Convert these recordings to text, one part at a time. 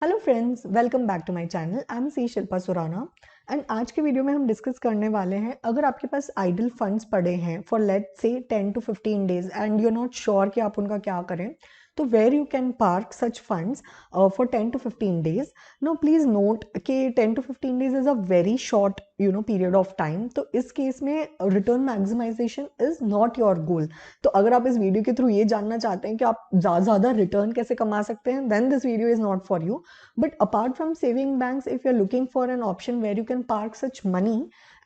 Hello friends, welcome back to my channel. I am C Shilpa Surana and आज के video में हम डिस्कस करने वाले हैं, अगर आपके पास आइडल फंड्स पड़े हैं for let's say 10 to 15 days and you are not sure कि आप उनका क्या करें, तो where you can park such funds for 10 to 15 days. No please note कि 10 to 15 days is a very short period of time. तो इस case में return maximization is not your goal. तो अगर आप इस वीडियो के थ्रू ये जानना चाहते हैं कि आप ज़्यादा रिटर्न कैसे कमा सकते हैं, then this video is not for you. But apart from saving banks, if you're looking for an option where you can park such money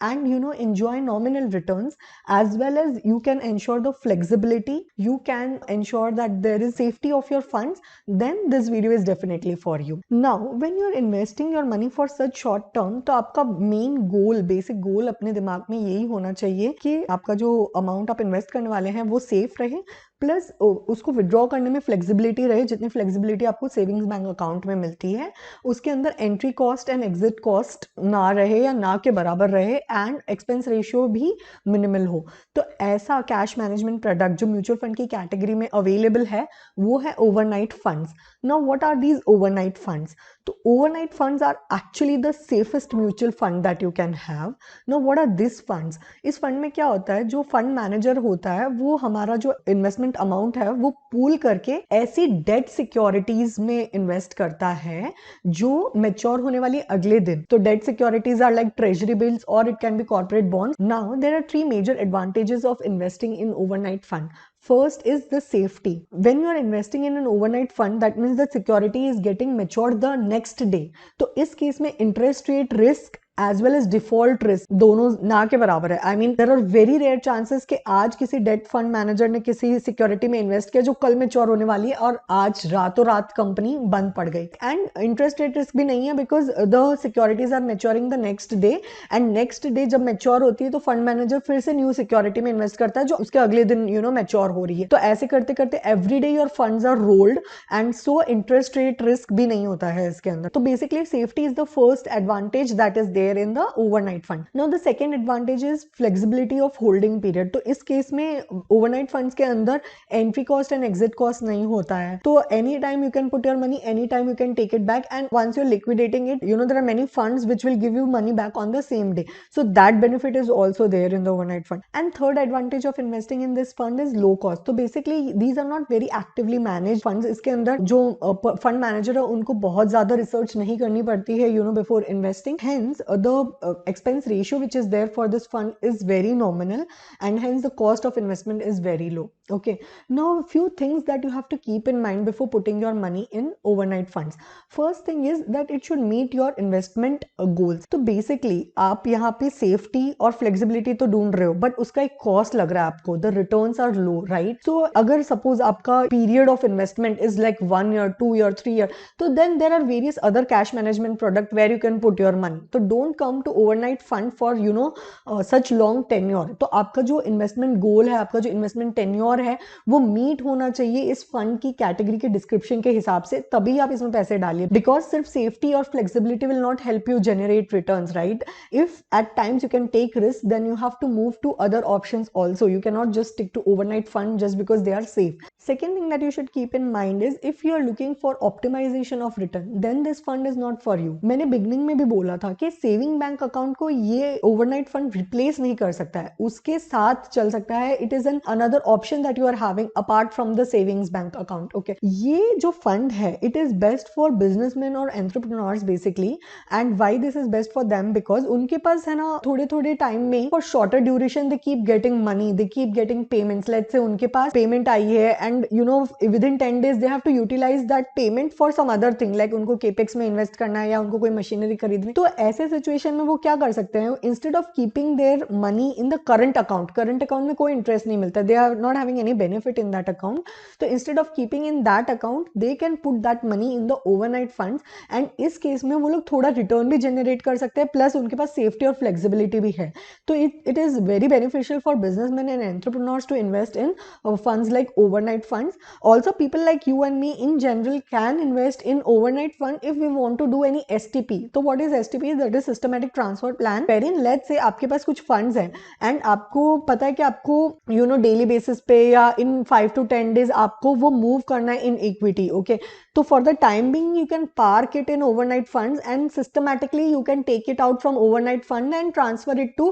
and enjoy nominal returns, as well as you can ensure the flexibility, you can ensure that there is safety of your funds, then this video is definitely for you. Now when you're investing your money for such short term, तो आपका main goal, basic goal अपने दिमाग में यही होना चाहिए कि आपका जो अमाउंट आप इन्वेस्ट करने वाले हैं वो सेफ रहे, प्लस उसको विड्रॉ करने में फ्लेक्सिबिलिटी रहे। जितनी फ्लेक्सिबिलिटी आपको सेविंग्स बैंक अकाउंट में मिलती है उसके अंदर entry cost and exit cost ना रहे या ना के बराबर रहे, एंड एक्सपेंस रेशियो भी मिनिमल हो। तो ऐसा कैश मैनेजमेंट प्रोडक्ट जो म्यूचुअल फंड की कैटेगरी में अवेलेबल है वो है overnight funds. Now what are these overnight funds? तो overnight funds are actually the safest mutual fund that you can have. Now what are this funds? इस fund में क्या होता है, जो फंड मैनेजर होता है वो हमारा जो इन्वेस्टमेंट अमाउंट है वो पूल करके ऐसी डेट सिक्योरिटीज में इन्वेस्ट करता है जो मेच्योर होने वाली अगले दिन। तो debt securities are like treasury bills और it can be corporate bonds. Now there are three major advantages of investing in overnight fund. First is the safety. When you are investing in an overnight fund, that means the security is getting matured the next day. तो इस case में interest rate risk as well as default risk दोनों ना के बराबर है। I mean there are very rare chances कि आज किसी डेट फंड मैनेजर ने किसी सिक्योरिटी में इन्वेस्ट किया जो कल मैच्योर होने वाली है और आज रातों रात कंपनी बंद पड़ गई। एंड इंटरेस्ट रेट रिस्क भी नहीं है because the securities are maturing the next day, and next day जब मैच्योर होती है तो फंड मैनेजर फिर से न्यू सिक्योरिटी में इन्वेस्ट करता है जो उसके अगले दिन मैच्योर हो रही है। तो ऐसे करते करते every day your funds are rolled, and so interest rate risk भी नहीं होता है इसके अंदर। तो basically safety is the first advantage that is there in the overnight fund. Now the second advantage is flexibility of holding period. तो इस case में overnight funds के अंदर entry cost and exit cost नहीं होता है। तो any time you can put your money, any time you can take it back, and once you're liquidating it, there are many funds which will give you money back on the same day. So that benefit is also there in the overnight fund. And third advantage of investing in this fund is low cost. तो basically these are not very actively managed funds. इसके अंदर जो fund manager है उनको बहुत ज्यादा research नहीं करनी पड़ती है before investing. Hence the expense ratio which is there for this fund is very nominal, and hence the cost of investment is very low. Okay, now a few things that you have to keep in mind before putting your money in overnight funds. First thing is that it should meet your investment goals. तो basically आप यहाँ पे safety और flexibility तो ढूंढ रहे हो, but उसका एक cost लग रहा है आपको, the returns are low, right? So अगर suppose आपका period of investment is like 1 year, 2 year, 3 year, तो then there are various other cash management product where you can put your money. तो don't come to overnight fund for such long tenure. तो आपका जो investment गोल है, आपका जो investment tenure है वो मीट होना चाहिए इस फंड की कैटेगरी के डिस्क्रिप्शन के हिसाब से, तभी आप इसमें पैसे डालिए। बिकॉज सिर्फ सेफ्टी और flexibility will not help you generate returns, right? If at times you can take risk, then you have to move to other options also. You can not just stick to overnight fund just because they are safe. Second thing that you should keep in mind is if you are looking for optimization of return, then this fund is not for you. मैंने beginning में भी बोला था कि saving bank account को ये overnight fund replace नहीं कर सकता है, उसके साथ चल सकता है. It is an another option that you are having apart from the savings bank account. Okay, ये जो फंड है it is best for businessman और entrepreneurs basically. And why this is best for them? Because उनके पास है ना थोड़े थोड़े टाइम में for shorter duration they keep getting money, they keep getting payments. Let's say उनके पास पेमेंट आई है and within 10 days they have to utilize that payment for some other thing, like उनको केपेक्स में इन्वेस्ट करना है या उनको कोई मशीनरी खरीदनी. तो ऐसे सिचुएशन में वो क्या कर सकते हैं, instead of keeping their money in the current account में कोई इंटरेस्ट नहीं मिलता, they are not having any benefit in that account. तो instead of keeping in that account they can put that money in the overnight funds, and इस case में वो लोग थोड़ा रिटर्न भी जनरेट कर सकते हैं, प्लस उनके पास सेफ्टी और फ्लेक्सिबिलिटी भी है. तो it is very beneficial for businessman and entrepreneurs to invest in funds like overnight overnight funds. Also, people like you and me in general can invest in overnight fund if we want to do any STP. तो what is STP? That is systematic transfer plan, wherein let's say आपके पास कुछ funds हैं and आपको पता है कि आपको daily basis पे या इन 5 to 10 days आपको वो मूव करना है इन इक्विटी. ओके, तो for the time being you can park it in overnight funds and systematically you can take it out from overnight fund and transfer it to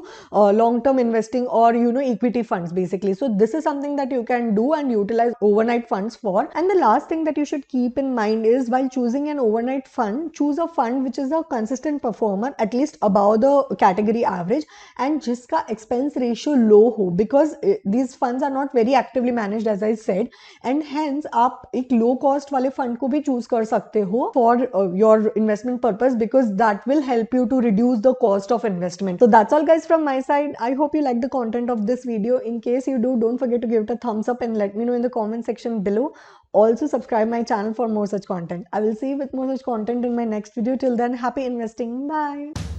long term investing or equity funds basically. So this is something that you can do and utilize overnight funds for. And the last thing that you should keep in mind is, while choosing an overnight fund, choose a fund which is a consistent performer, at least above the category average, and jiska expense ratio low ho, because these funds are not very actively managed as I said, and hence आप एक low cost वाले fund को भी choose कर सकते हो for your investment purpose, because that will help you to reduce the cost of investment. So that's all guys from my side. I hope you like the content of this video. In case you do, don't forget to give it a thumbs up and let me know in the comment section below. Also subscribe my channel for more such content. I will see you with more such content in my next video. Till then, happy investing. Bye.